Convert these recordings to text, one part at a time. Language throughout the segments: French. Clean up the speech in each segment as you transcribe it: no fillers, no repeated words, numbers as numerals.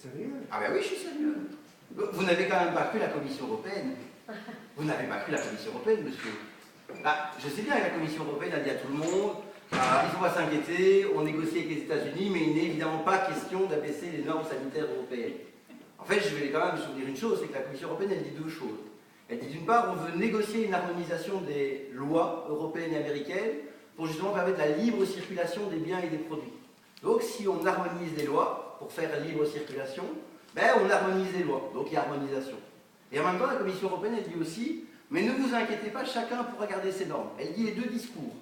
sérieux? Ah ben oui, je suis sérieux. Vous n'avez quand même pas cru la Commission européenne. Vous n'avez pas cru la Commission européenne, monsieur. Ah, je sais bien que la Commission européenne a dit à tout le monde, il ne faut pas s'inquiéter, on négocie avec les États-Unis, mais il n'est évidemment pas question d'abaisser les normes sanitaires européennes. En fait, je vais quand même vous dire une chose, c'est que la Commission européenne, elle dit deux choses. Elle dit d'une part, on veut négocier une harmonisation des lois européennes et américaines pour justement permettre la libre circulation des biens et des produits. Donc, si on harmonise les lois pour faire libre circulation, ben, on harmonise les lois, donc il y a harmonisation. Et en même temps, la Commission européenne, elle dit aussi, mais ne vous inquiétez pas, chacun pourra garder ses normes. Elle dit les deux discours.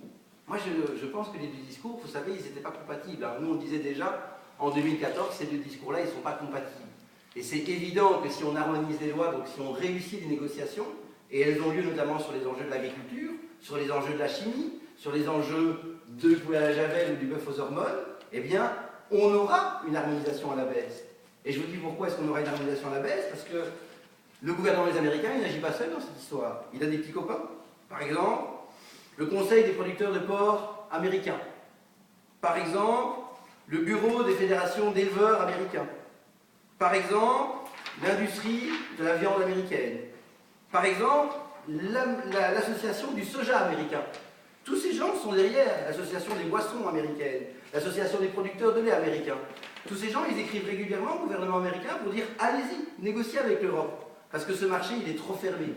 Moi, je pense que les deux discours, vous savez, ils n'étaient pas compatibles. Alors, nous, on disait déjà, en 2014, ces deux discours-là, ils ne sont pas compatibles. Et c'est évident que si on harmonise les lois, donc si on réussit les négociations, et elles ont lieu notamment sur les enjeux de l'agriculture, sur les enjeux de la chimie, sur les enjeux du poulet à la javel ou du bœuf aux hormones, eh bien, on aura une harmonisation à la baisse. Et je vous dis pourquoi est-ce qu'on aura une harmonisation à la baisse, parce que le gouvernement des Américains, il n'agit pas seul dans cette histoire. Il a des petits copains. Par exemple, le Conseil des producteurs de porc américains. Par exemple, le Bureau des fédérations d'éleveurs américains. Par exemple, l'industrie de la viande américaine. Par exemple, l'association du soja américain. Tous ces gens sont derrière l'association des boissons américaines, l'association des producteurs de lait américains. Tous ces gens, ils écrivent régulièrement au gouvernement américain pour dire « Allez-y, négociez avec l'Europe ». Parce que ce marché, il est trop fermé.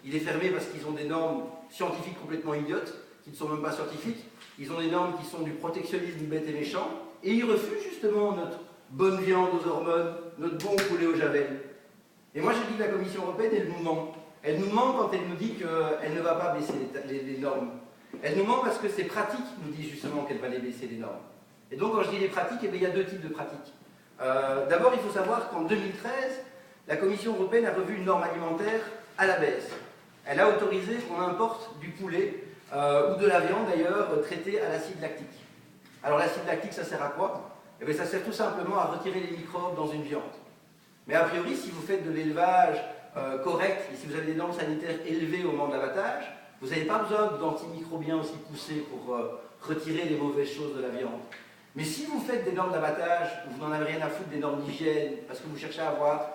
Il est fermé parce qu'ils ont des normes scientifiques complètement idiotes, qui ne sont même pas scientifiques. Ils ont des normes qui sont du protectionnisme bête et méchant. Et ils refusent justement notre bonne viande aux hormones, notre bon poulet au javel. Et moi, je dis que la Commission européenne, elle nous ment. Elle nous ment quand elle nous dit qu'elle ne va pas baisser les normes. Elle nous ment parce que ces pratiques nous disent justement qu'elle va les baisser les normes. Et donc, quand je dis les pratiques, eh bien, il y a deux types de pratiques. D'abord, il faut savoir qu'en 2013, la Commission européenne a revu une norme alimentaire à la baisse. Elle a autorisé qu'on importe du poulet, ou de la viande d'ailleurs, traitée à l'acide lactique. Alors l'acide lactique, ça sert à quoi? Eh bien, ça sert tout simplement à retirer les microbes dans une viande. Mais a priori, si vous faites de l'élevage correct, et si vous avez des normes sanitaires élevées au moment de l'abattage, vous n'avez pas besoin d'antimicrobiens aussi poussés pour retirer les mauvaises choses de la viande. Mais si vous faites des normes d'abattage, vous n'en avez rien à foutre des normes d'hygiène, parce que vous cherchez à avoir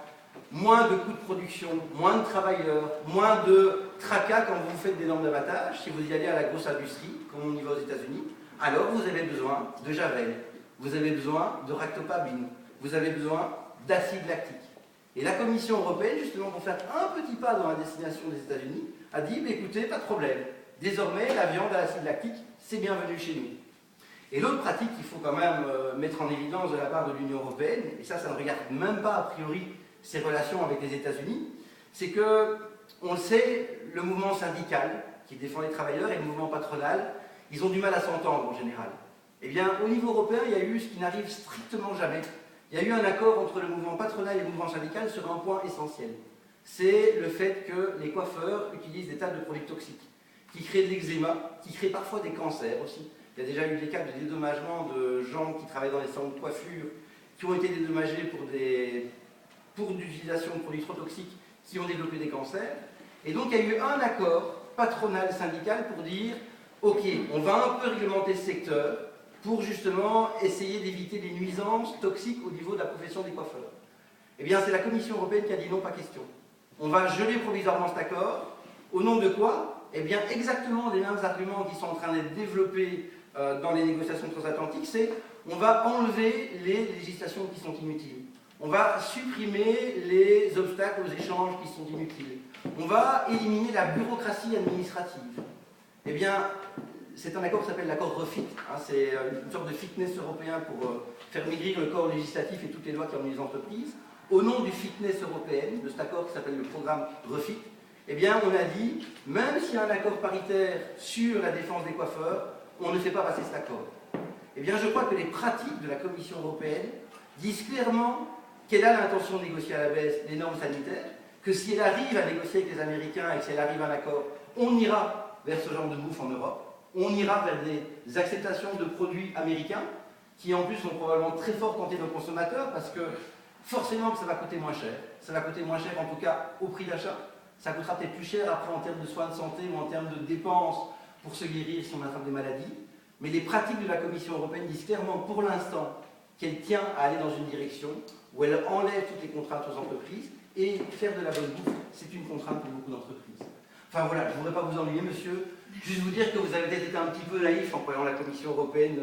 moins de coûts de production, moins de travailleurs, moins de tracas quand vous faites des normes d'abattage, si vous y allez à la grosse industrie, comme on y va aux États-Unis, alors vous avez besoin de javel, vous avez besoin de ractopamine, vous avez besoin d'acide lactique. Et la Commission européenne, justement pour faire un petit pas dans la destination des États-Unis, a dit, bah, écoutez, pas de problème, désormais la viande à l'acide lactique, c'est bienvenu chez nous. Et l'autre pratique qu'il faut quand même mettre en évidence de la part de l'Union européenne, et ça ne regarde même pas a priori ses relations avec les États-Unis, c'est que, on le sait, le mouvement syndical qui défend les travailleurs et le mouvement patronal, ils ont du mal à s'entendre en général. Eh bien, au niveau européen, il y a eu ce qui n'arrive strictement jamais. Il y a eu un accord entre le mouvement patronal et le mouvement syndical sur un point essentiel. C'est le fait que les coiffeurs utilisent des tas de produits toxiques, qui créent de l'eczéma, qui créent parfois des cancers aussi. Il y a déjà eu des cas de dédommagement de gens qui travaillent dans les salons de coiffure, qui ont été dédommagés pour l'utilisation de produits trop toxiques, qui ont développé des cancers. Et donc il y a eu un accord patronal-syndical pour dire « Ok, on va un peu réglementer ce secteur pour justement essayer d'éviter les nuisances toxiques au niveau de la profession des coiffeurs. » Eh bien, c'est la Commission européenne qui a dit non, pas question. On va geler provisoirement cet accord. Au nom de quoi? Eh bien, exactement les mêmes arguments qui sont en train d'être développés dans les négociations transatlantiques, c'est on va enlever les législations qui sont inutiles. On va supprimer les obstacles aux échanges qui sont inutiles. On va éliminer la bureaucratie administrative. Eh bien, c'est un accord qui s'appelle l'accord REFIT. Hein, c'est une sorte de fitness européen pour faire maigrir le corps législatif et toutes les lois qui ont les entreprises. Au nom du fitness européen, de cet accord qui s'appelle le programme REFIT, eh bien, on a dit, même s'il y a un accord paritaire sur la défense des coiffeurs, on ne fait pas passer cet accord. Eh bien, je crois que les pratiques de la Commission européenne disent clairement qu'elle a l'intention de négocier à la baisse les normes sanitaires, que si elle arrive à négocier avec les Américains et que si elle arrive à un accord, on ira vers ce genre de bouffe en Europe, on ira vers des acceptations de produits américains, qui en plus vont probablement très fort tenter nos consommateurs, parce que forcément que ça va coûter moins cher. Ça va coûter moins cher en tout cas au prix d'achat. Ça coûtera peut-être plus cher après en termes de soins de santé ou en termes de dépenses pour se guérir si on attrape des maladies. Mais les pratiques de la Commission européenne disent clairement pour l'instant qu'elle tient à aller dans une direction où elle enlève toutes les contraintes aux entreprises, et faire de la bonne bouffe, c'est une contrainte pour beaucoup d'entreprises. Enfin voilà, je ne voudrais pas vous ennuyer, monsieur. Juste vous dire que vous avez peut-être été un petit peu naïf en croyant la Commission européenne,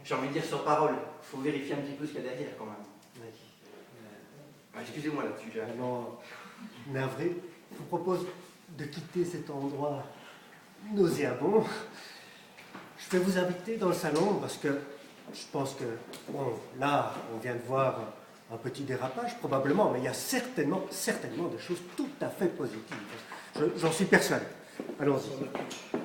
j'ai envie de dire sur parole. Il faut vérifier un petit peu ce qu'il y a derrière quand même. Excusez-moi là-dessus, j'ai vraiment navré. Je vous propose de quitter cet endroit nauséabond. Je vais vous inviter dans le salon parce que je pense que, bon, là, on vient de voir un petit dérapage, probablement, mais il y a certainement des choses tout à fait positives. J'en suis persuadé. Allons-y.